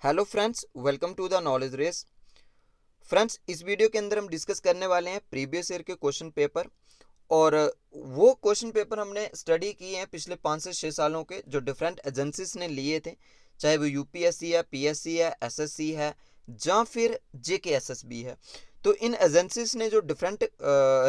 Hello friends, welcome to the knowledge race. Friends, इस video के अंदर हम डिस्कस करने वाले हैं प्रीवियस ईयर के क्वेश्चन पेपर। और वो क्वेश्चन पेपर हमने स्टडी किए हैं पिछले 5 से 6 सालों के, जो डिफरेंट एजेंसीज ने लिए थे, चाहे वो यूपीएससी है, पीएससी है, एसएससी है, या फिर जेकेएसएसबी है। तो इन एजेंसीज ने जो डिफरेंट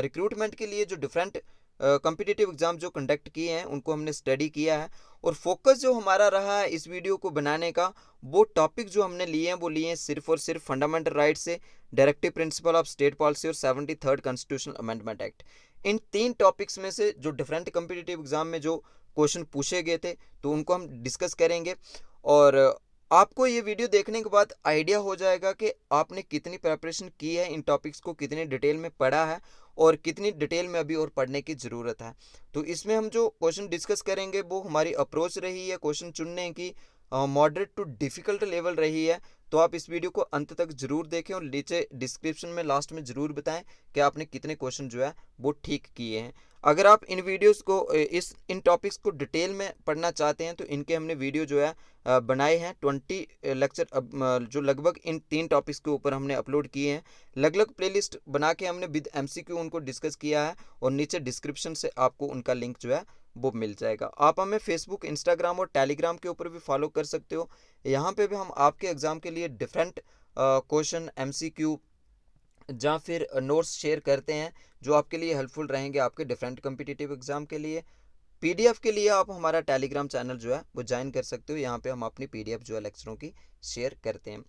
रिक्रूटमेंट के लिए जो डिफरेंट कम्पिटिटिव एग्जाम जो कंडक्ट किए हैं, उनको हमने स्टडी किया है। और फोकस जो हमारा रहा है इस वीडियो को बनाने का, वो टॉपिक जो हमने लिए हैं वो लिए हैं सिर्फ और सिर्फ फंडामेंटल राइट से, directive principle of state policy और 73rd कॉन्स्टिट्यूशनल अमेंडमेंट एक्ट। इन 3 टॉपिक्स में से जो डिफरेंट कम्पिटिटिव एग्जाम में जो क्वेश्चन पूछे गए थे, तो उनको हम डिस्कस करेंगे। और आपको ये वीडियो देखने के बाद आइडिया हो जाएगा कि आपने कितनी प्रिपरेशन की है, इन टॉपिक्स को कितनी डिटेल में पढ़ा है और कितनी डिटेल में अभी और पढ़ने की ज़रूरत है। तो इसमें हम जो क्वेश्चन डिस्कस करेंगे वो हमारी अप्रोच रही है क्वेश्चन चुनने की, मॉडरेट टू डिफ़िकल्ट लेवल रही है। तो आप इस वीडियो को अंत तक ज़रूर देखें और नीचे डिस्क्रिप्शन में लास्ट में ज़रूर बताएं कि आपने कितने क्वेश्चन जो है वो ठीक किए हैं। अगर आप इन वीडियोस को इन टॉपिक्स को डिटेल में पढ़ना चाहते हैं, तो इनके हमने वीडियो जो है बनाए हैं 20 लेक्चर, जो लगभग इन 3 टॉपिक्स के ऊपर हमने अपलोड किए हैं। अलग अलग प्लेलिस्ट बना के हमने विद एमसीक्यू उनको डिस्कस किया है, और नीचे डिस्क्रिप्शन से आपको उनका लिंक जो है वो मिल जाएगा। आप हमें फेसबुक, इंस्टाग्राम और टेलीग्राम के ऊपर भी फॉलो कर सकते हो। यहाँ पे भी हम आपके एग्ज़ाम के लिए डिफरेंट क्वेश्चन, एमसीक्यू या फिर नोट्स शेयर करते हैं, जो आपके लिए हेल्पफुल रहेंगे आपके डिफरेंट कम्पिटिटिव एग्ज़ाम के लिए। पीडीएफ के लिए आप हमारा टेलीग्राम चैनल जो है वो ज्वाइन कर सकते हो। यहाँ पे हम अपनी पीडीएफ जो है लेक्चरों की शेयर करते हैं।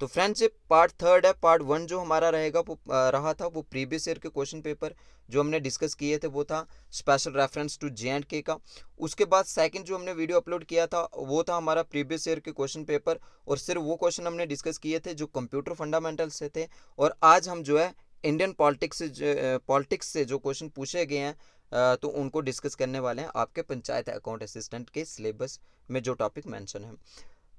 तो फ्रेंड्स, ये पार्ट 3 है। पार्ट 1 जो हमारा रहेगा वो रहा था वो प्रीवियस ईयर के क्वेश्चन पेपर जो हमने डिस्कस किए थे, वो था स्पेशल रेफरेंस टू जेएंडके का। उसके बाद सेकंड जो हमने वीडियो अपलोड किया था वो था हमारा प्रीवियस ईयर के क्वेश्चन पेपर, और सिर्फ वो क्वेश्चन हमने डिस्कस किए थे जो कंप्यूटर फंडामेंटल से थे। और आज हम जो है इंडियन पॉलिटिक्स से जो क्वेश्चन पूछे गए हैं, तो उनको डिस्कस करने वाले हैं आपके पंचायत अकाउंट असिस्टेंट के सिलेबस में जो टॉपिक मेंशन है।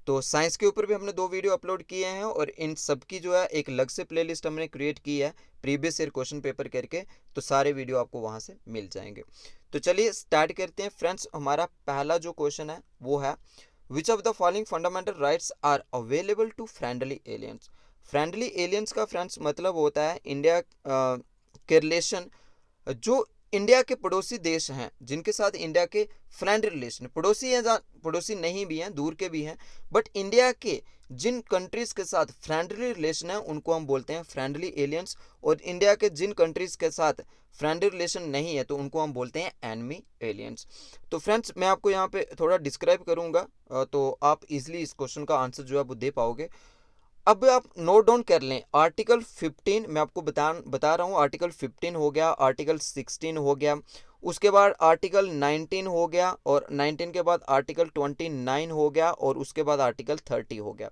तो साइंस के ऊपर भी हमने 2 वीडियो अपलोड किए हैं, और इन सब की जो है एक अलग से प्लेलिस्ट हमने क्रिएट की है प्रीवियस ईयर क्वेश्चन पेपर करके। तो सारे वीडियो आपको वहाँ से मिल जाएंगे। तो चलिए स्टार्ट करते हैं फ्रेंड्स। हमारा पहला जो क्वेश्चन है वो है, which of the following fundamental rights are available to friendly aliens. Friendly aliens का फ्रेंड्स मतलब होता है इंडिया के रिलेशन, जो इंडिया के पड़ोसी देश हैं जिनके साथ इंडिया के फ्रेंड रिलेशन, पड़ोसी हैं जहाँ पड़ोसी नहीं भी हैं, दूर के भी हैं, बट इंडिया के जिन कंट्रीज़ के साथ फ्रेंडली रिलेशन है उनको हम बोलते हैं फ्रेंडली एलियंस। और इंडिया के जिन कंट्रीज़ के साथ फ्रेंडली रिलेशन नहीं है तो उनको हम बोलते हैं एनमी एलियंस। तो फ्रेंड्स, मैं आपको यहाँ पे थोड़ा डिस्क्राइब करूँगा, तो आप इजीली इस क्वेश्चन का आंसर जो है वो दे पाओगे। अब आप नोट डाउन कर लें, आर्टिकल 15 मैं आपको बता रहा हूँ। आर्टिकल 15 हो गया, आर्टिकल 16 हो गया, उसके बाद आर्टिकल 19 हो गया, और 19 के बाद आर्टिकल 29 हो गया, और उसके बाद आर्टिकल 30 हो गया।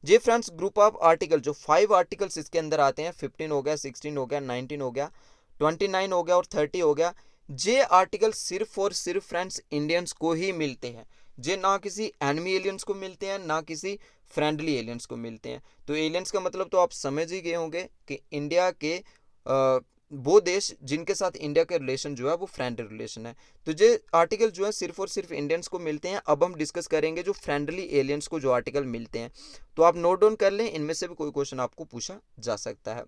जी फ्रेंड्स, ग्रुप ऑफ आर्टिकल जो 5 आर्टिकल्स इसके अंदर आते हैं, 15 हो गया, 16 हो गया, 19 हो गया, 29 हो गया और 30 हो गया। ये आर्टिकल सिर्फ और सिर्फ फ्रेंड्स इंडियंस को ही मिलते हैं। ये ना किसी एनिमी एलियंस को मिलते हैं, ना किसी फ्रेंडली एलियंस को मिलते हैं। तो एलियंस का मतलब तो आप समझ ही गए होंगे कि इंडिया के वो देश जिनके साथ इंडिया के रिलेशन जो है वो फ्रेंडली रिलेशन है। तो ये आर्टिकल जो है सिर्फ और सिर्फ इंडियंस को मिलते हैं। अब हम डिस्कस करेंगे जो फ्रेंडली एलियंस को जो आर्टिकल मिलते हैं। तो आप नोट डाउन कर लें, इनमें से भी कोई क्वेश्चन आपको पूछा जा सकता है।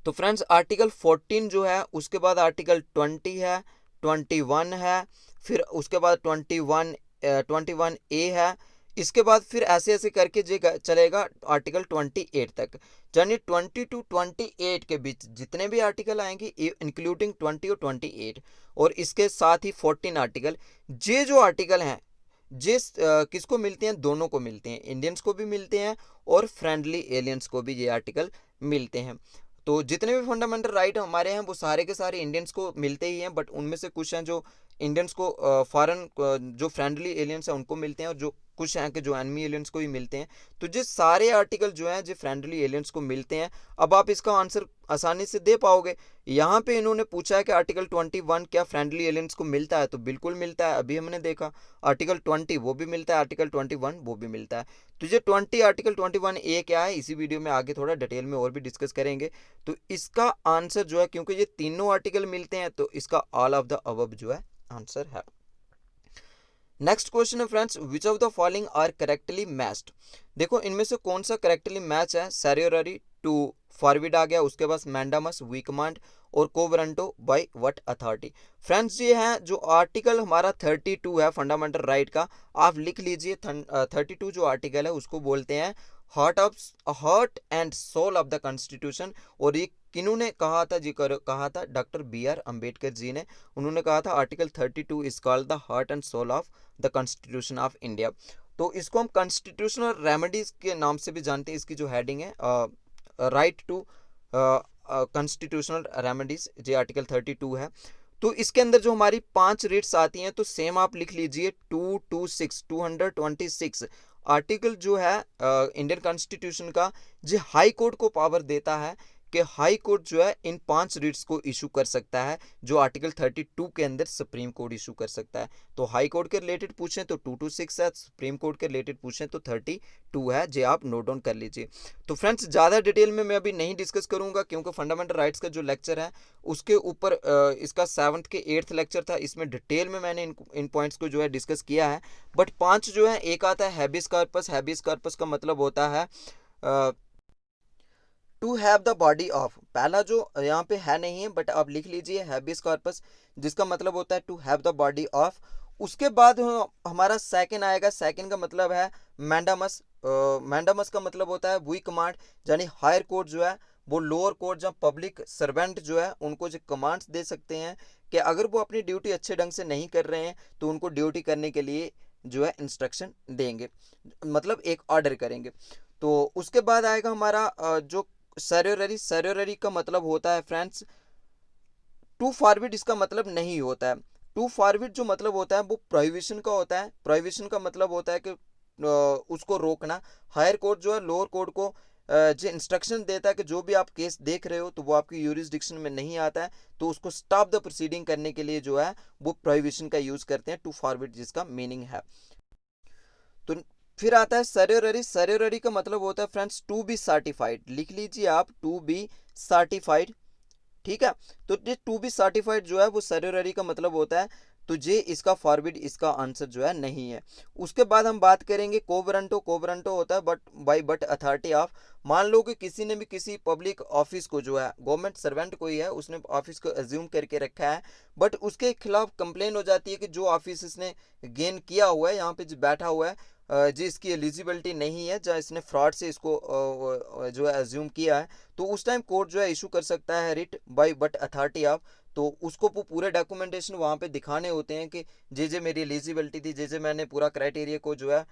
तो फ्रेंड्स, आर्टिकल 14 जो है, उसके बाद आर्टिकल 20 है, 21 है, फिर उसके बाद 21A है, इसके बाद फिर ऐसे ऐसे करके जे चलेगा आर्टिकल 28 तक। यानी 20 टू 28 के बीच जितने भी आर्टिकल आएंगे, इंक्लूडिंग 20 और 28, और इसके साथ ही 14 आर्टिकल, ये जो आर्टिकल हैं जिस किसको मिलते हैं, दोनों को मिलते हैं, इंडियंस को भी मिलते हैं और फ्रेंडली एलियंस को भी ये आर्टिकल मिलते हैं। तो जितने भी फंडामेंटल राइट हमारे हैं वो सारे के सारे इंडियंस को मिलते ही हैं, बट उनमें से कुछ हैं जो इंडियंस को फॉरेन जो फ्रेंडली एलियंस हैं उनको मिलते हैं, और जो कुछ हैं कि जो एनिमी एलियंस को भी मिलते हैं। तो जो सारे आर्टिकल जो हैं जो फ्रेंडली एलियंस को मिलते हैं। अब आप इसका आंसर आसानी से दे पाओगे। यहाँ पे इन्होंने पूछा है कि आर्टिकल 21 क्या फ्रेंडली एलियंस को मिलता है, तो बिल्कुल मिलता है। अभी हमने देखा आर्टिकल 20 वो भी मिलता है, आर्टिकल 21 वो भी मिलता है। तो ये 20 आर्टिकल 21A क्या है, इसी वीडियो में आगे थोड़ा डिटेल में और भी डिस्कस करेंगे। तो इसका आंसर जो है, क्योंकि ये तीनों आर्टिकल मिलते हैं, तो इसका ऑल ऑफ द अबव जो है आंसर है। नेक्स्ट क्वेश्चन है friends, which of the following are correctly matched. देखो इनमें से कौन सा करेक्टली मैच है। सेरियोररी टू फॉरवर्ड आ गया, उसके बाद मैंडामस वी कमांड और कोवरंटो बाय व्हाट अथॉरिटी। फ्रेंड्स ये है जो आर्टिकल हमारा 32 है फंडामेंटल राइट का, आप लिख लीजिए। 32 जो आर्टिकल है उसको बोलते हैं heart and soul of the constitution. और ये किन्होंने कहा था जी, कहा था डॉक्टर BR अम्बेडकर जी ने। उन्होंने कहा था article 32 is called the heart and soul of the constitution of India. तो इसको हम कॉन्स्टिट्यूशनल रेमेडीज के नाम से भी जानते हैं। इसकी जो हेडिंग है राइट टू कॉन्स्टिट्यूशनल रेमेडीज, ये आर्टिकल 32 है। तो इसके अंदर जो हमारी 5 रेट्स आती हैं, तो सेम आप लिख लीजिए 226 आर्टिकल जो है इंडियन कॉन्स्टिट्यूशन का, जो हाई कोर्ट को पावर देता है कि हाई कोर्ट जो है इन 5 रीट्स को इशू कर सकता है, जो आर्टिकल 32 के अंदर सुप्रीम कोर्ट इशू कर सकता है। तो हाई कोर्ट के रिलेटेड पूछें तो 226 है, सुप्रीम कोर्ट के रिलेटेड पूछें तो 32 है। जे आप नोट डाउन कर लीजिए। तो फ्रेंड्स ज़्यादा डिटेल में मैं अभी नहीं डिस्कस करूंगा, क्योंकि फंडामेंटल राइट्स का जो लेक्चर है उसके ऊपर इसका 7th के 8th लेक्चर था, इसमें डिटेल में मैंने इन पॉइंट्स को जो है डिस्कस किया है। बट 5 जो है, एक आता है हैबियस कॉर्पस। हैबियस कॉर्पस का मतलब होता है to have the body of. पहला जो यहाँ पे है नहीं है, बट आप लिख लीजिए हैबियस कॉर्पस, जिसका मतलब होता है to have the body of. उसके बाद हमारा सेकंड आएगा। सेकंड का मतलब है मैंडामस। मैंडामस का मतलब होता है वी कमांड, यानी हायर कोर्ट जो है वो लोअर कोर्ट जब पब्लिक सर्वेंट जो है उनको जो कमांड्स दे सकते हैं कि अगर वो अपनी ड्यूटी अच्छे ढंग से नहीं कर रहे हैं तो उनको ड्यूटी करने के लिए जो है इंस्ट्रक्शन देंगे, मतलब एक ऑर्डर करेंगे। तो उसके बाद आएगा हमारा जो सेरियोररी का मतलब होता है फ्रेंड्स टू फॉरवर्ड। इसका मतलब नहीं होता है। टू फॉरवर्ड जो मतलब होता है वो प्रोहिबिशन का होता है। प्रोहिबिशन का मतलब होता है कि उसको रोकना। हायर कोर्ट जो है लोअर कोर्ट को जो इंस्ट्रक्शन देता है कि जो भी आप केस देख रहे हो तो वो आपकी यूरिसडिक्शन में नहीं आता है, तो उसको स्टॉप द प्रोसीडिंग करने के लिए जो है वो प्रोहिबिशन का यूज करते हैं, टू फॉरवर्ड जिसका मीनिंग है। तो फिर आता है सेरियोररी। सेरियोररी का मतलब होता है फ्रेंड्स टू बी सर्टिफाइड। लिख लीजिए आप, टू बी सर्टिफाइड। ठीक है, तो ये टू बी सर्टिफाइड जो है वो सेरियोररी का मतलब होता है। तो ये इसका फॉरवर्ड, इसका आंसर जो है नहीं है। उसके बाद हम बात करेंगे कोवरंटो। कोवरंटो होता है बट अथॉरिटी ऑफ। मान लो कि किसी ने भी किसी पब्लिक ऑफिस को जो है, गवर्नमेंट सर्वेंट कोई है, उसने ऑफिस को एज्यूम करके रखा है, बट उसके खिलाफ कंप्लेन हो जाती है कि जो ऑफिस इसने गेन किया हुआ है, यहाँ पे जो बैठा हुआ है, जी इसकी एलिजिबिलिटी नहीं है, जहाँ इसने फ्रॉड से इसको जो है एज्यूम किया है, तो उस टाइम कोर्ट जो है इशू कर सकता है writ by what authority of. तो उसको वो पूरे डॉक्यूमेंटेशन वहाँ पे दिखाने होते हैं कि जे मेरी एलिजिबिलिटी थी, जे मैंने पूरा क्राइटेरिया को जो है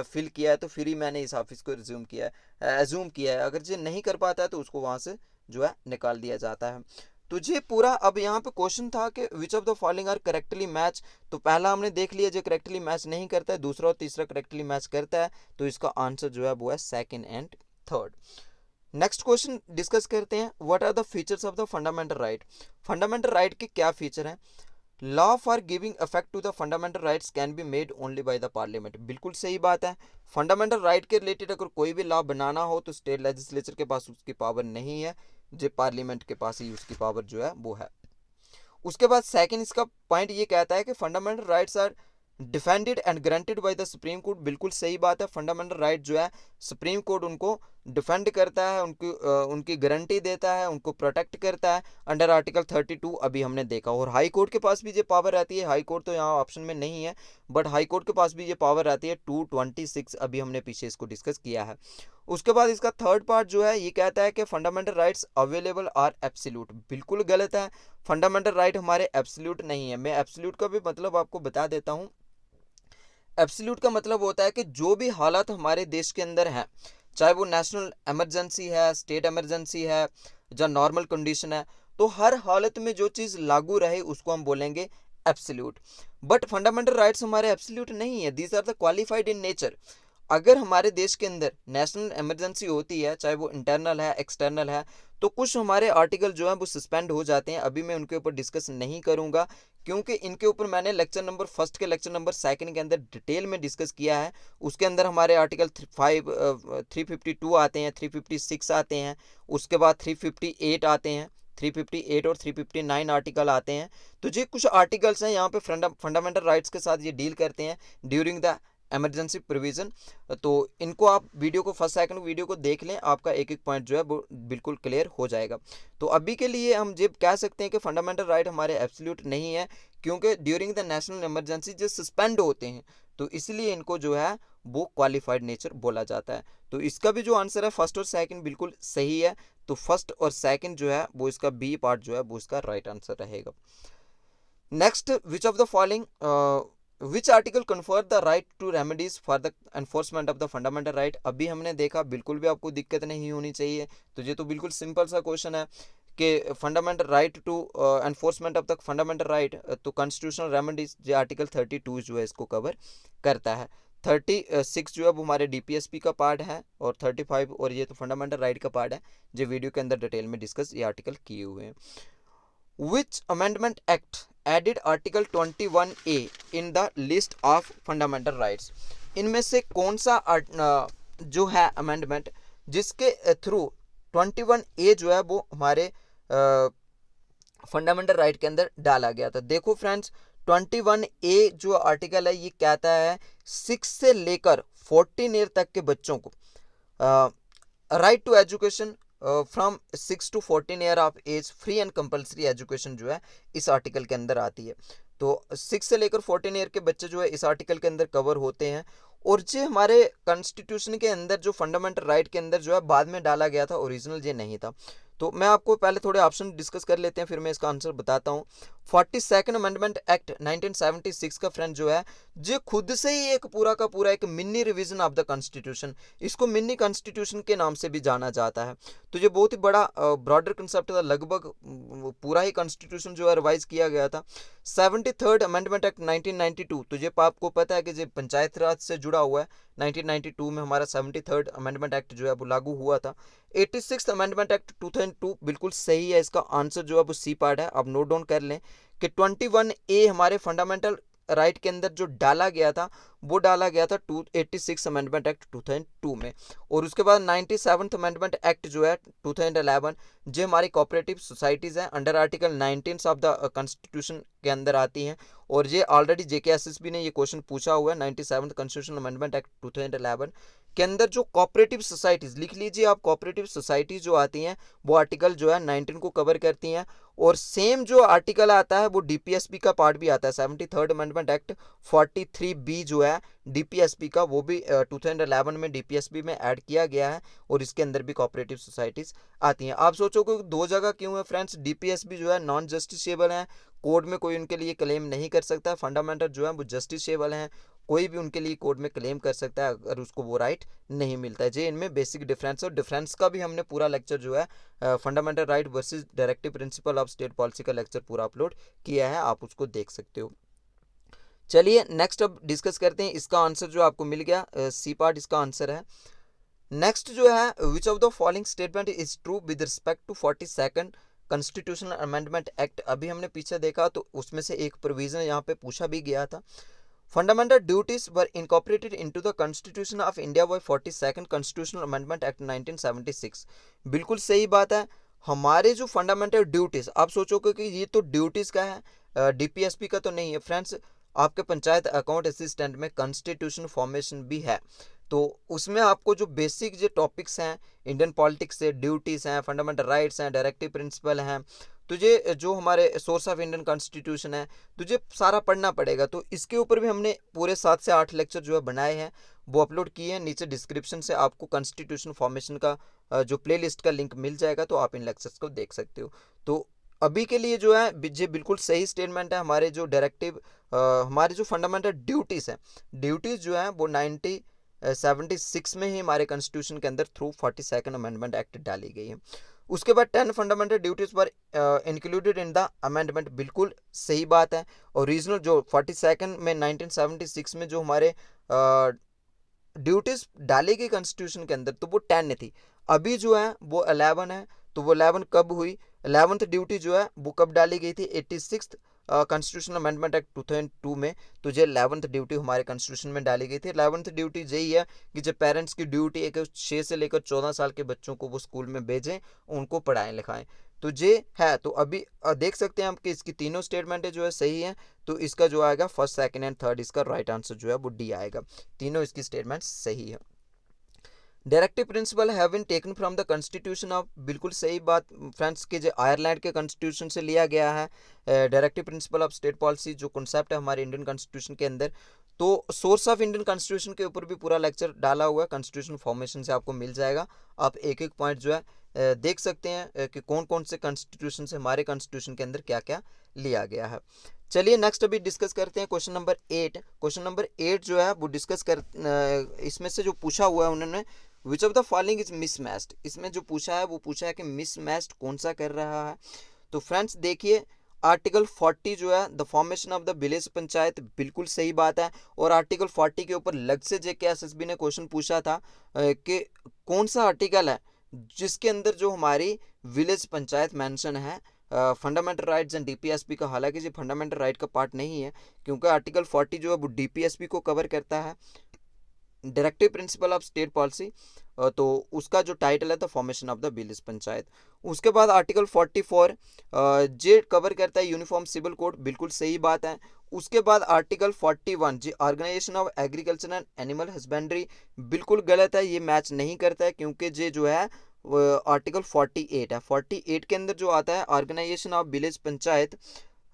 फिल किया है, तो फिर ही मैंने इस ऑफिस को रिज्यूम किया है, एज्यूम किया है। अगर जे नहीं कर पाता है तो उसको वहाँ से जो है निकाल दिया जाता है। तो ये पूरा, अब यहाँ पे क्वेश्चन था कि which of the following are correctly match. तो पहला हमने देख लिया जो करेक्टली मैच नहीं करता है, दूसरा और तीसरा करेक्टली मैच करता है, तो इसका आंसर जो है वो है second and third. Next question discuss करते हैं, what are the features of the fundamental right. Fundamental right के क्या फीचर हैं। Law for giving effect to the fundamental rights can be made only by the parliament. बिल्कुल सही बात है। Fundamental right के रिलेटेड अगर कोई भी लॉ बनाना हो तो स्टेट लेजिस्लेचर के पास उसकी पावर नहीं है, जो पार्लियामेंट के पास ही उसकी पावर जो है वो है। उसके बाद सेकंड इसका पॉइंट ये कहता है कि fundamental rights are defended and granted by the supreme court. बिल्कुल सही बात है। फंडामेंटल राइट जो है सुप्रीम कोर्ट उनको डिफेंड करता है, उनकी गारंटी देता है, उनको प्रोटेक्ट करता है अंडर आर्टिकल 32 अभी हमने देखा। और हाई कोर्ट के पास भी ये पावर रहती है। हाई कोर्ट तो यहाँ ऑप्शन में नहीं है, बट हाई कोर्ट के पास भी ये पावर रहती है 226, अभी हमने पीछे इसको डिस्कस किया है। उसके बाद इसका थर्ड पार्ट जो है ये कहता है कि fundamental rights available are absolute. बिल्कुल गलत है। फंडामेंटल राइट हमारे एब्सोल्यूट नहीं है। मैं एब्सोल्यूट का भी मतलब आपको बता देता हूँ। एब्सोल्यूट का मतलब होता है कि जो भी हालात हमारे देश के अंदर हैं, चाहे वो नेशनल इमरजेंसी है, स्टेट इमरजेंसी है, या नॉर्मल कंडीशन है, तो हर हालत में जो चीज़ लागू रहे उसको हम बोलेंगे एब्सोल्यूट। बट फंडामेंटल राइट्स हमारे एब्सोल्यूट नहीं है, these are the qualified in nature. अगर हमारे देश के अंदर नेशनल इमरजेंसी होती है, चाहे वो इंटरनल है एक्सटर्नल है, तो कुछ हमारे आर्टिकल जो हैं वो सस्पेंड हो जाते हैं। अभी मैं उनके ऊपर डिस्कस नहीं करूंगा, क्योंकि इनके ऊपर मैंने लेक्चर नंबर फर्स्ट के लेक्चर नंबर सेकंड के अंदर डिटेल में डिस्कस किया है। उसके अंदर हमारे आर्टिकल 352 आते हैं, 356 आते हैं, उसके बाद 358 आते हैं, 358 और 359 आर्टिकल आते हैं। तो ये कुछ आर्टिकल्स हैं यहाँ पे फंडामेंटल राइट्स के साथ ये डील करते हैं ड्यूरिंग द इमरजेंसी प्रोविज़न। तो इनको आप वीडियो को फर्स्ट सेकंड वीडियो को देख लें, आपका एक एक पॉइंट जो है वो बिल्कुल क्लियर हो जाएगा। तो अभी के लिए हम ये कह सकते हैं कि फंडामेंटल राइट हमारे एब्सोल्यूट नहीं है, क्योंकि ड्यूरिंग द नेशनल इमरजेंसी जो सस्पेंड होते हैं, तो इसलिए इनको जो है वो क्वालिफाइड नेचर बोला जाता है। तो इसका भी जो आंसर है फर्स्ट और सेकंड बिल्कुल सही है। तो फर्स्ट और सेकंड जो है वो इसका बी पार्ट जो है वो इसका राइट आंसर रहेगा। Next, which of the following which article confer the right to remedies for the enforcement of the fundamental right. अभी हमने देखा, बिल्कुल भी आपको दिक्कत नहीं होनी चाहिए। तो ये तो बिल्कुल सिंपल सा क्वेश्चन है कि fundamental right to enforcement of the fundamental right, तो कॉन्स्टिट्यूशनल रेमेडीज जो आर्टिकल 32 जो है इसको कवर करता है। 36 जो है वो हमारे डीपीएसपी का पार्ट है, और 35 और ये तो फंडामेंटल राइट का पार्ट है, जो वीडियो के अंदर डिटेल में डिस्कस ये आर्टिकल किए हुए हैं। Which amendment act added article 21A in the list of fundamental rights? इनमें से कौन सा जो है अमेंडमेंट जिसके थ्रू 21A जो है वो हमारे फंडामेंटल राइट के अंदर डाला गया था। देखो फ्रेंड्स, 21A जो आर्टिकल है ये कहता है 6 से लेकर 14 ईयर तक के बच्चों को right to education from 6 to 14 year of age, free and compulsory education जो है इस आर्टिकल के अंदर आती है। तो 6 से लेकर 14 ईयर के बच्चे जो है इस आर्टिकल के अंदर कवर होते हैं। और ये हमारे कॉन्स्टिट्यूशन के अंदर जो फंडामेंटल राइट के अंदर जो है बाद में डाला गया था, ओरिजिनल ये नहीं था। तो मैं आपको पहले थोड़े ऑप्शन डिस्कस कर लेते हैं, फिर मैं इसका आंसर बताता हूँ। 42nd अमेंडमेंट एक्ट 1976 का फ्रेंड जो है जो खुद से ही एक पूरा का पूरा एक mini revision of the constitution, इसको मिनी कॉन्स्टिट्यूशन के नाम से भी जाना जाता है। तो ये बहुत ही बड़ा ब्रॉडर कंसेप्ट था, लगभग पूरा ही कॉन्स्टिट्यूशन जो है रिवाइज किया गया था। 73rd अमेंडमेंट एक्ट 1992, तो ये आपको पता है कि ये पंचायत राज से जुड़ा हुआ है। 1992 में हमारा 73rd अमेंडमेंट एक्ट जो है वो लागू हुआ था। 86th अमेंडमेंट एक्ट 2002 बिल्कुल सही है, इसका आंसर जो है वो सी पार्ट है। आप नोट डाउन कर लें कि 21A हमारे फंडामेंटल राइट के अंदर जो डाला गया था वो डाला गया था 86 अमेंडमेंट एक्ट 2002 में। और उसके बाद 97th अमेंडमेंट एक्ट जो है 2011 जो हमारी कोऑपरेटिव सोसाइटीज़ हैं under article 19 of the constitution के अंदर आती हैं। और ये ऑलरेडी JKSSB ने ये क्वेश्चन पूछा हुआ है। 97th कॉन्स्टिट्यूशनल अमेंडमेंट एक्ट 2011 के अंदर जो कोऑपरेटिव सोसाइटीज़, लिख लीजिए आप, कोऑपरेटिव सोसाइटीज़ जो आती हैं वो आर्टिकल जो है 19 को कवर करती हैं। और सेम जो आर्टिकल आता है वो DPSP का पार्ट भी आता है। 73rd अमेंडमेंट एक्ट 43B जो है DPSP का, वो भी 2011 में DPSP में ऐड किया गया है, और इसके अंदर भी कोऑपरेटिव सोसाइटीज़ आती हैं। आप सोचोगे दो जगह क्यों है फ्रेंड्स? DPSP जो है नॉन जस्टिसेबल है, कोर्ट में कोई उनके लिए क्लेम नहीं कर सकता। फंडामेंटल जो है वो जस्टिसेबल हैं, कोई भी उनके लिए कोर्ट में क्लेम कर सकता है अगर उसको वो राइट नहीं मिलता है। ये इनमें बेसिक डिफरेंस है। और डिफरेंस का भी हमने पूरा लेक्चर जो है fundamental right versus directive principle of state policy का लेक्चर पूरा अपलोड किया है, आप उसको देख सकते हो। चलिए नेक्स्ट अब डिस्कस करते हैं। इसका आंसर जो आपको मिल गया, सी पार्ट इसका आंसर है। नेक्स्ट जो है, which of the following statement is true with respect to 42nd constitutional amendment act. अभी हमने पीछे देखा तो उसमें से एक प्रोविजन यहाँ पे पूछा भी गया था। Fundamental duties were incorporated into the constitution of India by 42nd constitutional amendment act 1976। बिल्कुल सही बात है। हमारे जो फंडामेंटल ड्यूटीज, आप सोचोगे कि ये तो ड्यूटीज का है, DPSP का तो नहीं है। फ्रेंड्स, आपके पंचायत अकाउंट असिस्टेंट में कॉन्स्टिट्यूशन फॉर्मेशन भी है, तो उसमें आपको जो बेसिक जो टॉपिक्स हैं इंडियन पॉलिटिक्स से, ड्यूटीज़ हैं, फंडामेंटल राइट्स हैं, डायरेक्टिव प्रिंसिपल हैं, तो ये जो हमारे सोर्स ऑफ इंडियन कॉन्स्टिट्यूशन है, तो ये सारा पढ़ना पड़ेगा। तो इसके ऊपर भी हमने पूरे 7 से 8 लेक्चर जो है बनाए हैं, वो अपलोड किए हैं। नीचे डिस्क्रिप्शन से आपको कॉन्स्टिट्यूशन फॉर्मेशन का जो प्लेलिस्ट का लिंक मिल जाएगा, तो आप इन लेक्चर्स को देख सकते हो। तो अभी के लिए जो है ये बिल्कुल सही स्टेटमेंट है। हमारे जो डायरेक्टिव हमारे जो फंडामेंटल ड्यूटीज़ हैं, ड्यूटीज़ जो हैं वो 1976 में ही हमारे कॉन्स्टिट्यूशन के अंदर थ्रू 42nd अमेंडमेंट एक्ट डाली गई है। उसके बाद 10 फंडामेंटल ड्यूटीज़ पर इंक्लूडेड इन द अमेंडमेंट, बिल्कुल सही बात है। ओरिजिनल जो 42nd में 1976 में जो हमारे ड्यूटीज़ डाली गई कॉन्स्टिट्यूशन के अंदर, तो वो 10 थी। अभी जो है वो 11 है। तो वो 11 कब हुई? 11th ड्यूटी जो है वो कब डाली गई थी? 86th कॉन्स्टिट्यूशनल अमेंडमेंट एक्ट 2002 में। तो ये 11th ड्यूटी हमारे कॉन्स्टिट्यूशन में डाली गई थी। 11th ड्यूटी यही है कि जब पेरेंट्स की ड्यूटी है कि 6 से लेकर 14 साल के बच्चों को वो स्कूल में भेजें, उनको पढ़ाएं लिखाएं। तो ये है, तो अभी देख सकते हैं हम कि इसकी तीनों स्टेटमेंटें जो है सही हैं। तो इसका जो आएगा फर्स्ट, सेकंड एंड थर्ड, इसका राइट आंसर जो है वो डी आएगा। तीनों इसकी स्टेटमेंट सही है। Directive principle have been taken from the constitution of, बिल्कुल सही बात फ्रेंड्स, के जो आयरलैंड के कॉन्स्टिट्यूशन से लिया गया है। Directive principle of state policy जो कॉन्सेप्ट है हमारे इंडियन कॉन्स्टिट्यूशन के अंदर। तो सोर्स ऑफ इंडियन कॉन्स्टिट्यूशन के ऊपर भी पूरा लेक्चर डाला हुआ है, कॉन्स्टिट्यूशन फॉर्मेशन से आपको मिल जाएगा। आप एक एक पॉइंट जो है देख सकते हैं कि कौन कौन से कॉन्स्टिट्यूशन से हमारे कॉन्स्टिट्यूशन के अंदर क्या क्या लिया गया है। चलिए नेक्स्ट अभी डिस्कस करते हैं क्वेश्चन नंबर 8। क्वेश्चन नंबर 8 जो है वो डिस्कस कर इसमें से जो पूछा हुआ है उन्होंने, विच of the following is mismatched, इसमें जो पूछा है वो पूछा है कि मिसमैच्ड कौन सा कर रहा है। तो फ्रेंड्स देखिए, आर्टिकल 40 जो है the formation of the village panchayat, बिल्कुल सही बात है। और आर्टिकल 40 के ऊपर लग से जेके एसएसबी ने क्वेश्चन पूछा था कि कौन सा आर्टिकल है जिसके अंदर जो हमारी विलेज पंचायत मेंशन है फंडामेंटल राइट्स एंड डीपीएसपी का। हालांकि ये फंडामेंटल राइट का पार्ट नहीं है, क्योंकि आर्टिकल 40 जो है वो डीपीएसपी को कवर करता है, directive principle of state policy. तो उसका जो टाइटल है the formation of the village panchayat. उसके बाद आर्टिकल 44 जे कवर करता है यूनिफॉर्म सिविल कोड, बिल्कुल सही बात है। उसके बाद article 41 G organisation of agriculture and animal husbandry, बिल्कुल गलत है, ये मैच नहीं करता है, क्योंकि ये जो है आर्टिकल 48 है। 48 के अंदर जो आता है organisation of village panchayat,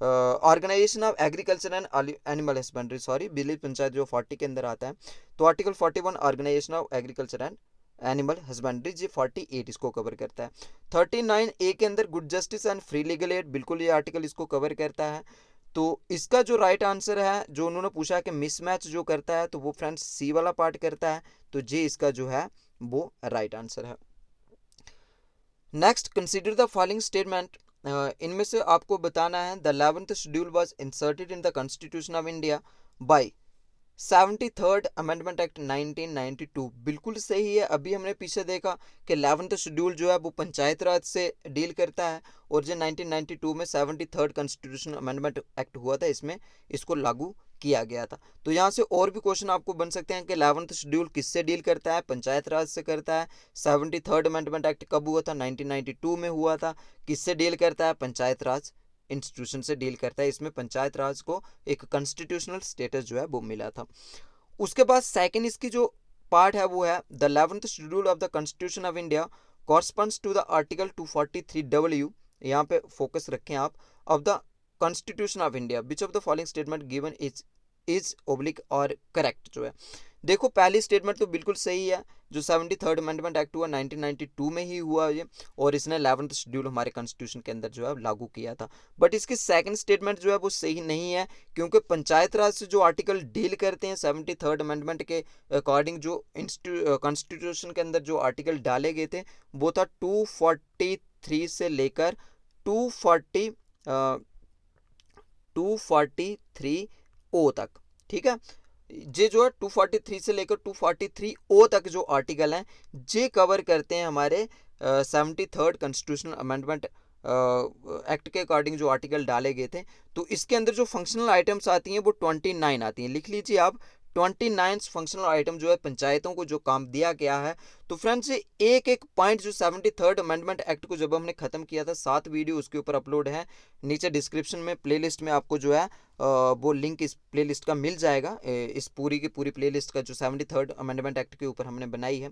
organisation of agriculture and animal husbandry, sorry, village panchayat जो 40 के अंदर आता है। तो article 41 organisation of agriculture and animal husbandry, जी 48 इसको कवर करता है। 39 ए के अंदर good justice and free legal aid, बिल्कुल ये आर्टिकल इसको कवर करता है। तो इसका जो राइट आंसर है, जो उन्होंने पूछा कि मिसमैच जो करता है, तो वो फ्रेंड्स सी वाला पार्ट करता है। तो जी इसका जो है वो राइट आंसर है। Next, consider the following statement, इनमें से आपको बताना है the 11th schedule was inserted in the constitution of India by 73rd amendment act 1992, बिल्कुल सही है। अभी हमने पीछे देखा कि 11th शेड्यूल जो है वो पंचायत राज से डील करता है, और जो 1992 में 73rd कॉन्स्टिट्यूशन अमेंडमेंट एक्ट हुआ था, इसमें इसको लागू किया गया था। तो यहाँ से और भी क्वेश्चन आपको बन सकते हैं कि 11th शेड्यूल किससे डील करता है, पंचायत राज से करता है। 73rd अमेंडमेंट एक्ट कब हुआ था, 1992 में हुआ था। किससे डील करता है, पंचायत राज इंस्टीट्यूशन से डील करता है। इसमें पंचायत राज को एक कॉन्स्टिट्यूशनल स्टेटस जो है वो मिला था। उसके बाद सेकंड इसकी जो पार्ट है वो है the 11th schedule of the constitution of India corresponds to the article 243W, यहाँ पे फोकस रखें आप, of the constitution of India, which of the following statement given is oblique और करेक्ट जो है। देखो पहली स्टेटमेंट तो बिल्कुल सही है, जो 73rd अमेंडमेंट एक्ट हुआ 1992 में ही हुआ ये, और इसने 11th शेड्यूल हमारे कॉन्स्टिट्यूशन के अंदर जो है लागू किया था। बट इसकी सेकंड स्टेटमेंट जो है वो सही नहीं है, क्योंकि पंचायत राज से जो आर्टिकल डील करते हैं 73rd अमेंडमेंट के अकॉर्डिंग, जो कॉन्स्टिट्यूशन के अंदर जो आर्टिकल डाले गए थे वो था 243 से लेकर 243 ओ तक, ठीक है। ये जो है 243 से लेकर 243 ओ तक जो आर्टिकल हैं ये कवर करते हैं हमारे 73rd कॉन्स्टिट्यूशनल अमेंडमेंट एक्ट के अकॉर्डिंग जो आर्टिकल डाले गए थे। तो इसके अंदर जो फंक्शनल आइटम्स आती हैं वो 29 आती हैं, लिख लीजिए आप। 29 फंक्शनल आइटम जो है पंचायतों को जो काम दिया गया है। तो फ्रेंड्स एक एक पॉइंट जो 73rd अमेंडमेंट एक्ट को जब हमने खत्म किया था, 7 वीडियो उसके ऊपर अपलोड है, नीचे डिस्क्रिप्शन में प्लेलिस्ट में आपको जो है वो लिंक इस प्लेलिस्ट का मिल जाएगा। इस पूरी की पूरी प्लेलिस्ट का जो 73rd अमेंडमेंट एक्ट के ऊपर हमने बनाई है,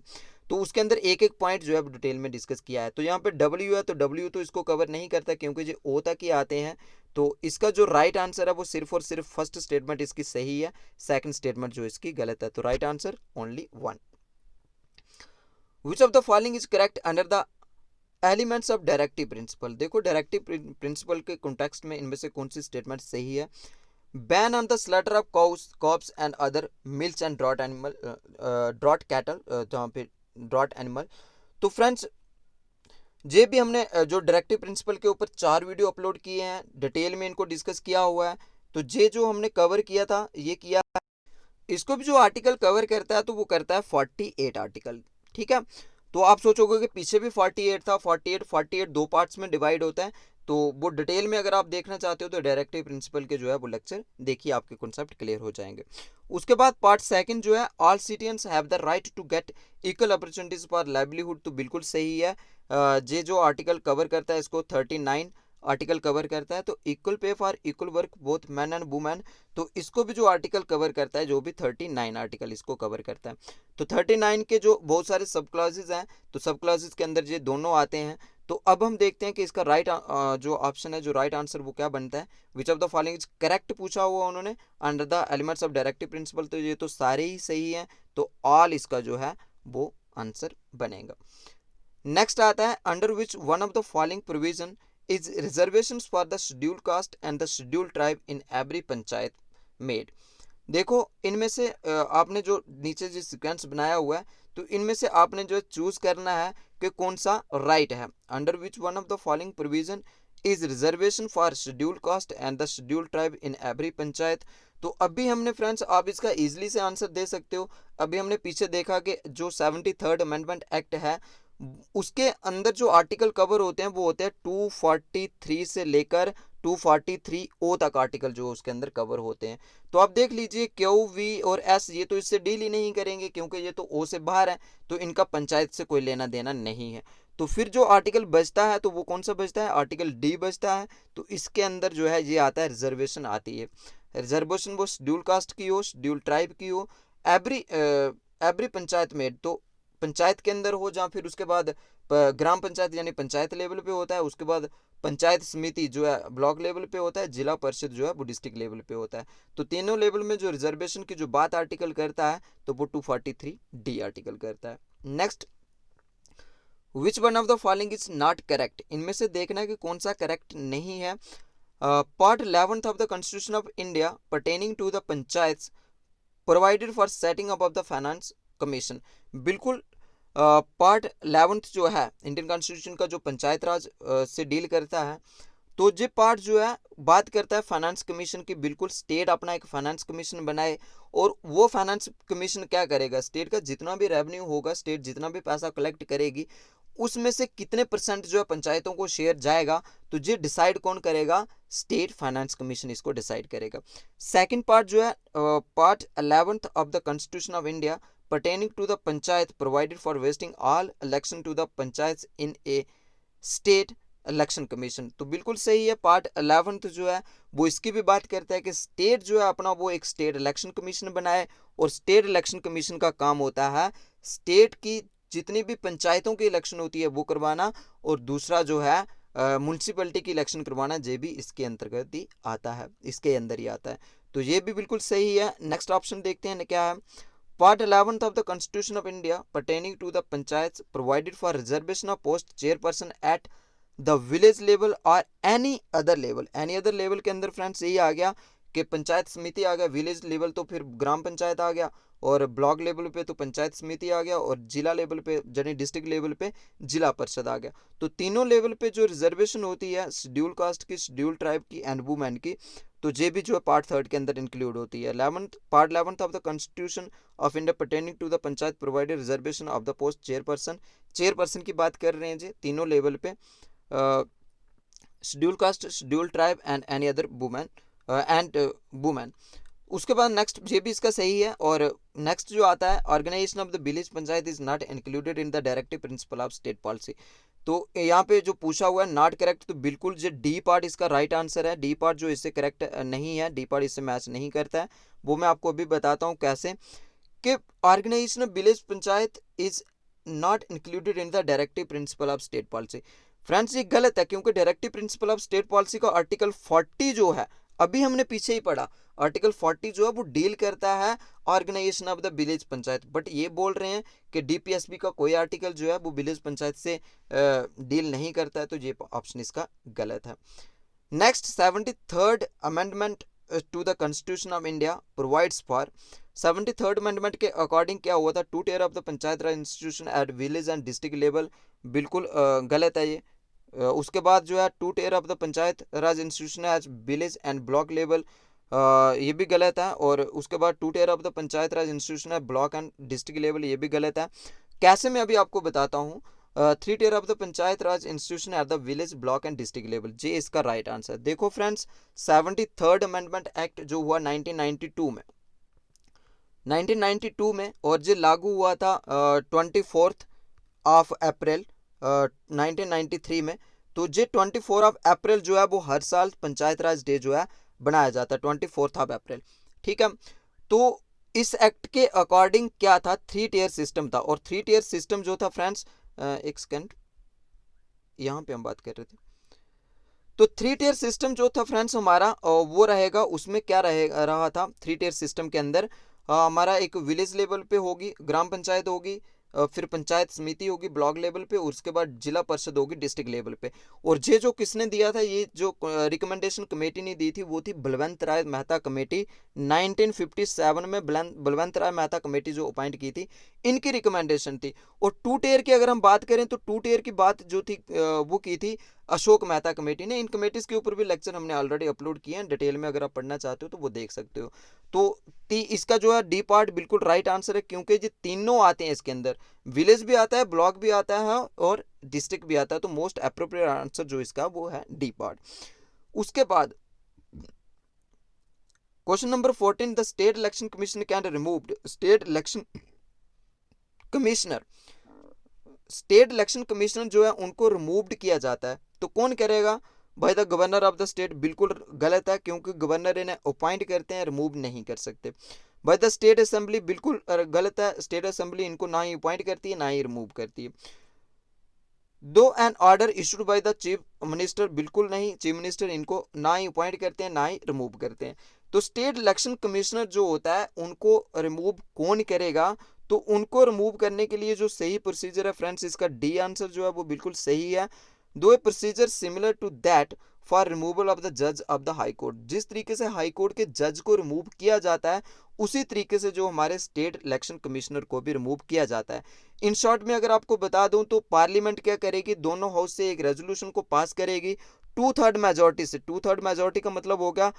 तो उसके अंदर एक एक पॉइंट जो है डिटेल में डिस्कस किया है। तो यहाँ पे डब्ल्यू है, तो डब्ल्यू तो इसको कवर नहीं करता क्योंकि ये ओ तक ही आते हैं। तो इसका जो राइट आंसर है वो सिर्फ और सिर्फ फर्स्ट स्टेटमेंट इसकी सही है, सेकंड स्टेटमेंट जो इसकी गलत है। तो right answer only 1। Which of the following is correct under the elements of directive principle. देखो डायरेक्टिव प्रिंसिपल के कॉन्टेक्स्ट में इनमें से कौन सी स्टेटमेंट सही है। Ban on the slaughter of cows, calves and other milch and draught animal, draught cattle, जहाँ पे ड्रॉट एनिमल। तो फ्रेंड्स ये भी हमने जो डायरेक्टिव प्रिंसिपल के ऊपर 4 वीडियो अपलोड किए हैं, डिटेल में इनको डिस्कस किया हुआ है। तो ये जो हमने कवर किया था ये किया, इसको भी जो आर्टिकल कवर करता है तो वो करता है 48 आर्टिकल, ठीक है। तो आप सोचोगे कि पीछे भी 48 था, 48 दो पार्ट्स में डिवाइड होता है। तो वो डिटेल में अगर आप देखना चाहते हो तो डायरेक्टिव प्रिंसिपल के जो है वो लेक्चर देखिए, आपके कॉन्सेप्ट क्लियर हो जाएंगे। उसके बाद पार्ट सेकंड जो है, all citizens have the right to get equal opportunities for livelihood, तो बिल्कुल सही है। ये जो आर्टिकल कवर करता है इसको 39 आर्टिकल कवर करता है। तो equal pay for equal work both man and women, तो इसको भी जो आर्टिकल कवर करता है, जो भी 39 आर्टिकल इसको कवर करता है। तो 39 के जो बहुत सारे सब क्लॉजेज हैं, तो सब क्लॉजेज के अंदर ये दोनों आते हैं। तो अब हम देखते हैं कि इसका राइट जो ऑप्शन है, जो राइट आंसर वो क्या बनता है। Which of the following is correct पूछा हुआ उन्होंने under the elements of directive principal, तो ये तो सारे ही सही हैं, तो ऑल इसका जो है वो आंसर बनेगा। नेक्स्ट आता है, under which one of the following provision is reservations for the scheduled caste and the scheduled tribe in every panchayat made. देखो इनमें से आपने जो नीचे जो सीक्वेंस बनाया हुआ है, तो इनमें से आपने जो चूज करना है कि कौन सा राइट है। Under which one of the following provision is reservation for scheduled caste and the scheduled tribe in every panchayat. तो अभी हमने फ्रेंड्स, आप इसका इजीली से आंसर दे सकते हो। अभी हमने पीछे देखा कि जो 73rd अमेंडमेंट एक्ट है, उसके अंदर जो आर्टिकल कवर होते हैं वो होते हैं 243 से लेकर 243 ओ तक आर्टिकल जो उसके अंदर कवर होते हैं। तो आप देख लीजिए क्यू वी और एस, ये तो इससे डील ही नहीं करेंगे क्योंकि ये तो ओ से बाहर है, तो इनका पंचायत से कोई लेना देना नहीं है। तो फिर जो आर्टिकल बचता है तो वो कौन सा बचता है, आर्टिकल डी बचता है। तो इसके अंदर जो है ये आता है, रिजर्वेशन आती है। रिजर्वेशन वो शेड्यूल कास्ट की हो, शेड्यूल ट्राइब की हो, एवरी पंचायत में, तो पंचायत के अंदर हो, जहाँ फिर उसके बाद ग्राम पंचायत यानी पंचायत लेवल पे होता है, उसके बाद पंचायत समिति जो है ब्लॉक लेवल पे होता है, जिला परिषद जो है वो डिस्ट्रिक्ट लेवल पे होता है। तो तीनों लेवल में जो रिजर्वेशन की जो बात आर्टिकल करता है तो वो 243 डी आर्टिकल करता है। Next, which one of the following is not correct, इनमें से देखना है कि कौन सा करेक्ट नहीं है। Part 11th of the constitution of India pertaining to the panchayat provided for setting up of the finance commission. बिल्कुल पार्ट 11th जो है इंडियन कॉन्स्टिट्यूशन का, जो पंचायत राज से डील करता है, तो ये पार्ट जो है बात करता है फाइनेंस कमीशन की। बिल्कुल स्टेट अपना एक फाइनेंस कमीशन बनाए, और वो फाइनेंस कमीशन क्या करेगा, स्टेट का जितना भी रेवेन्यू होगा, स्टेट जितना भी पैसा कलेक्ट करेगी, उसमें से कितने परसेंट जो है पंचायतों को शेयर जाएगा, तो ये डिसाइड कौन करेगा, स्टेट फाइनेंस कमीशन इसको डिसाइड करेगा। सेकंड पार्ट जो है part 11th of the constitution of India pertaining to the panchayat provided for wasting all election to the panchayats in a state election commission. तो बिल्कुल सही है, पार्ट 11th जो है वो इसकी भी बात करता है कि स्टेट जो है अपना वो एक स्टेट इलेक्शन कमीशन बनाए, और स्टेट इलेक्शन कमीशन का काम होता है स्टेट की जितनी भी पंचायतों की इलेक्शन होती है वो करवाना, और दूसरा जो है म्यूनसिपैलिटी की इलेक्शन करवाना, ये भी इसके अंतर्गत ही आता है, इसके अंदर ही आता है। तो ये भी बिल्कुल सही है। नेक्स्ट ऑप्शन देखते हैं क्या है। Part 11th of the Constitution of India pertaining to the panchayats provided for reservation of post chairperson at the village level or any other level। any other level के अंदर फ्रेंड्स यही आ गया कि पंचायत समिति आ गया, विलेज लेवल तो फिर ग्राम पंचायत आ गया, और ब्लॉक लेवल पे तो पंचायत समिति आ गया, और जिला लेवल पे यानी डिस्ट्रिक्ट लेवल पे जिला परिषद आ गया। तो तीनों लेवल पे जो रिजर्वेशन होती है शेड्यूल कास्ट की, शेड्यूल ट्राइब की एंड वुमेन की, तो ये भी जो है पार्ट 3rd के अंदर इंक्लूड होती है। Part 11th of the constitution of India pertaining to the panchayat provided reservation of the post chairperson. Chairperson की बात कर रहे हैं जी तीनों लेवल पे, scheduled caste, scheduled tribe and any other women. उसके बाद नेक्स्ट, ये भी इसका सही है। और नेक्स्ट जो आता है, organisation of the village panchayat is not included in the directive principle of state policy. तो यहाँ पे जो पूछा हुआ है नॉट करेक्ट, तो बिल्कुल जो डी पार्ट इसका राइट आंसर है। डी पार्ट जो इससे करेक्ट नहीं है, डी पार्ट इससे मैच नहीं करता है, वो मैं आपको अभी बताता हूँ कैसे। कि organisation of village panchayat is not included in the directive principle of state policy. Friends ये गलत है, क्योंकि directive principle of state policy का आर्टिकल 40 जो है, अभी हमने पीछे ही पढ़ा, आर्टिकल 40 जो है वो डील करता है organisation of the village panchayat. But ये बोल रहे हैं कि डीपीएसबी का कोई आर्टिकल जो है वो विलेज पंचायत से डील नहीं करता है, तो ये ऑप्शन इसका गलत है। Next, 73rd amendment to the constitution of India provides for. 73rd amendment के अकॉर्डिंग क्या हुआ था, 2 tier of the panchayat raj institution at village and district level. बिल्कुल गलत है ये। उसके बाद जो है 2 tier of the panchayat raj institution at village and block level, ये भी गलत है। और उसके बाद 2 tier of the panchayat raj institution है ब्लॉक एंड डिस्ट्रिक्ट लेवल, ये भी गलत है। कैसे, मैं अभी आपको बताता हूँ। Three tier of the panchayat raj institution at the village block and district level. J इसका राइट आंसर। देखो फ्रेंड्स 73rd अमेंडमेंट एक्ट जो हुआ 1992 में, 1992 में, और जो लागू हुआ था 24 ऑफ अप्रैल 1993 में। तो जे 24 ऑफ अप्रैल जो है वो हर साल पंचायत राज डे जो है बनाया जाता है 24 ऑफ अप्रैल। ठीक है, तो इस एक्ट के अकॉर्डिंग क्या था, थ्री टियर सिस्टम था। और थ्री टियर सिस्टम जो था फ्रेंड्स, एक सेकेंड, यहाँ पे हम बात कर रहे थे। तो थ्री टियर सिस्टम जो था फ्रेंड्स हमारा वो रहेगा, उसमें क्या रहा था थ्री टियर सिस्टम के अंदर, हमारा एक विलेज लेवल पे होगी ग्राम पंचायत होगी, फिर पंचायत समिति होगी ब्लॉक लेवल पे, और उसके बाद जिला परिषद होगी डिस्ट्रिक्ट लेवल पे। और ये जो किसने दिया था, ये जो रिकमेंडेशन कमेटी ने दी थी वो थी बलवंत राय मेहता कमेटी। 1957 में बलवंत राय मेहता कमेटी जो अपॉइंट की थी, इनकी रिकमेंडेशन थी। और टू टियर की अगर हम बात करें तो टू टियर की बात जो थी वो की थी अशोक मेहता कमेटी ने। इन कमेटीज के ऊपर भी लेक्चर हमने ऑलरेडी अपलोड किए हैं डिटेल में, अगर आप पढ़ना चाहते हो तो वो देख सकते हो। तो इसका जो है डी पार्ट बिल्कुल राइट आंसर है, क्योंकि ये तीनों आते हैं इसके अंदर, विलेज भी आता है, ब्लॉक भी आता है और डिस्ट्रिक्ट भी आता है। तो मोस्ट अप्रोप्रिएट आंसर जो इसका वो है डी पार्ट। उसके बाद question number 14, the state election commission can removed. State election commissioner, state election commissioner जो है उनको रिमूव्ड किया जाता है, तो कौन करेगा भाई, the governor of the state. बिल्कुल गलत है, क्योंकि गवर्नर इन्हें अपॉइंट करते हैं, रिमूव नहीं कर सकते। भाई द स्टेट असेंबली, बिल्कुल गलत है, स्टेट असेंबली इनको ना ही अपॉइंट करती है ना ही रिमूव करती है। दो an order issued by the chief minister, बिल्कुल नहीं, चीफ मिनिस्टर इनको ना ही अपॉइंट करते हैं ना ही रिमूव करते हैं। तो स्टेट इलेक्शन कमिश्नर जो होता है उनको रिमूव कौन करेगा, तो उनको रिमूव करने के लिए जो सही प्रोसीजर है फ्रेंड्स, इसका डी आंसर जो है वो बिल्कुल सही है। दो procedure similar to that for removal of the जज ऑफ द हाई कोर्ट। जिस तरीके से हाई कोर्ट के जज को रिमूव किया जाता है, उसी तरीके से जो हमारे स्टेट इलेक्शन कमिश्नर को भी रिमूव किया जाता है। इन शॉर्ट में अगर आपको बता दूं तो पार्लियामेंट क्या करेगी, दोनों हाउस से एक रेजोल्यूशन को पास करेगी 2/3 मेजोरिटी से। 2/3 मेजोरिटी का मतलब हो गया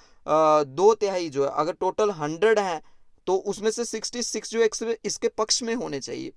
2/3 जो है, अगर टोटल 100 है तो उसमें से 66 जो इसके पक्ष में होने चाहिए,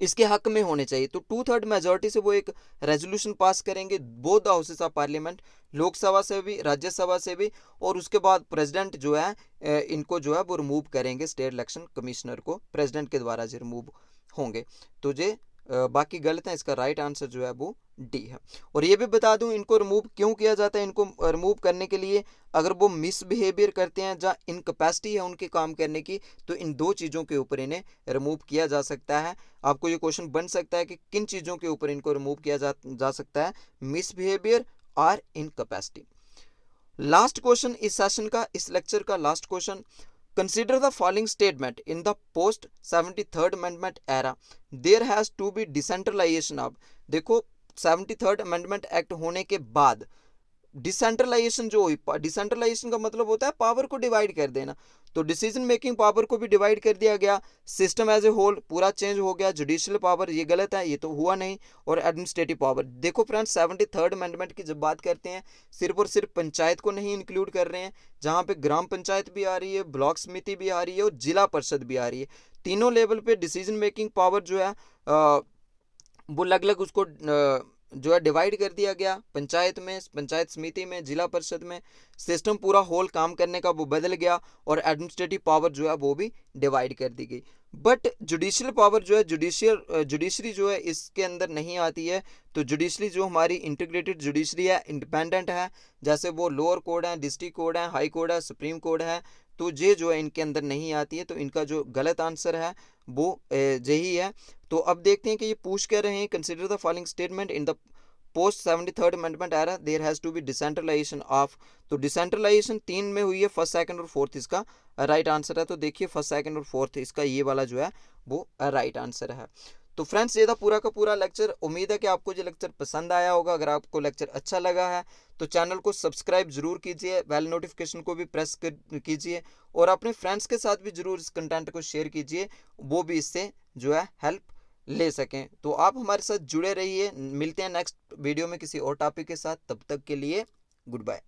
इसके हक में होने चाहिए। तो 2/3 मेजोरिटी से वो एक रेजोल्यूशन पास करेंगे, both the houses of parliament, Lok Sabha से भी राज्यसभा से भी। और उसके बाद प्रेसिडेंट जो है इनको जो है वो रिमूव करेंगे, स्टेट इलेक्शन कमिश्नर को प्रेसिडेंट के द्वारा जो रिमूव होंगे। तो ये बाकी गलत है, इसका राइट आंसर जो है वो डी है। और ये भी बता दूं इनको रिमूव क्यों किया जाता है। इनको रिमूव करने के लिए अगर वो मिसबिहेवियर करते हैं या इनकैपेसिटी है उनके काम करने की, तो इन दो चीज़ों के ऊपर इन्हें रिमूव किया जा सकता है। आपको ये क्वेश्चन बन सकता है कि किन चीज़ों के ऊपर इनको रिमूव किया जा सकता है, मिसबिहेवियर और इनकैपेसिटी। लास्ट क्वेश्चन इस सेशन का, इस लेक्चर का last question, consider the following statement in the post 73rd amendment era there has to be decentralization of। देखो 73rd amendment एक्ट होने के बाद डिसेंट्रलाइजेशन जो हुई, डिसेंट्रलाइजेशन का मतलब होता है पावर को डिवाइड कर देना। तो डिसीजन मेकिंग पावर को भी डिवाइड कर दिया गया, सिस्टम एज ए होल पूरा चेंज हो गया। जुडिशियल पावर ये गलत है, ये तो हुआ नहीं। और एडमिनिस्ट्रेटिव पावर, देखो फ्रेंड्स 73rd अमेंडमेंट की जब बात करते हैं सिर्फ और सिर्फ पंचायत को नहीं इंक्लूड कर रहे हैं, जहाँ पे ग्राम पंचायत भी आ रही है, ब्लॉक समिति भी आ रही है और जिला परिषद भी आ रही है। तीनों लेवल पे डिसीजन मेकिंग पावर जो है वो अलग अलग उसको जो है डिवाइड कर दिया गया, पंचायत में, पंचायत समिति में, जिला परिषद में। सिस्टम पूरा होल काम करने का वो बदल गया और एडमिनिस्ट्रेटिव पावर जो है वो भी डिवाइड कर दी गई। बट जुडिशियल पावर जो है, जुडिशरी जो है इसके अंदर नहीं आती है। तो जुडिशरी जो हमारी इंटीग्रेटेड जुडिशरी है, इंडिपेंडेंट है, जैसे वो लोअर कोर्ट है, डिस्ट्रिक्ट कोर्ट है, हाई कोर्ट है, सुप्रीम कोर्ट है, तो ये जो है इनके अंदर नहीं आती है। तो इनका जो गलत आंसर है वो यही है। तो अब देखते हैं कि ये पूछ कर रहे हैं, consider the following statement in the post 73rd amendment era there has to be decentralisation of. तो डिसेंट्रलाइजेशन 3 में हुई है, फर्स्ट सेकंड और फोर्थ इसका राइट आंसर है। तो देखिए फर्स्ट सेकंड और फोर्थ इसका ये वाला जो है वो राइट आंसर है। तो फ्रेंड्स ये था पूरा का पूरा लेक्चर। उम्मीद है कि आपको ये लेक्चर पसंद आया होगा। अगर आपको लेक्चर अच्छा लगा है तो चैनल को सब्सक्राइब जरूर कीजिए, बेल नोटिफिकेशन को भी प्रेस कीजिए और अपने फ्रेंड्स के साथ भी जरूर इस कंटेंट को शेयर कीजिए, वो भी इससे जो है हेल्प ले सकें। तो आप हमारे साथ जुड़े रहिए, मिलते हैं नेक्स्ट वीडियो में किसी और टॉपिक के साथ। तब तक के लिए गुड बाय।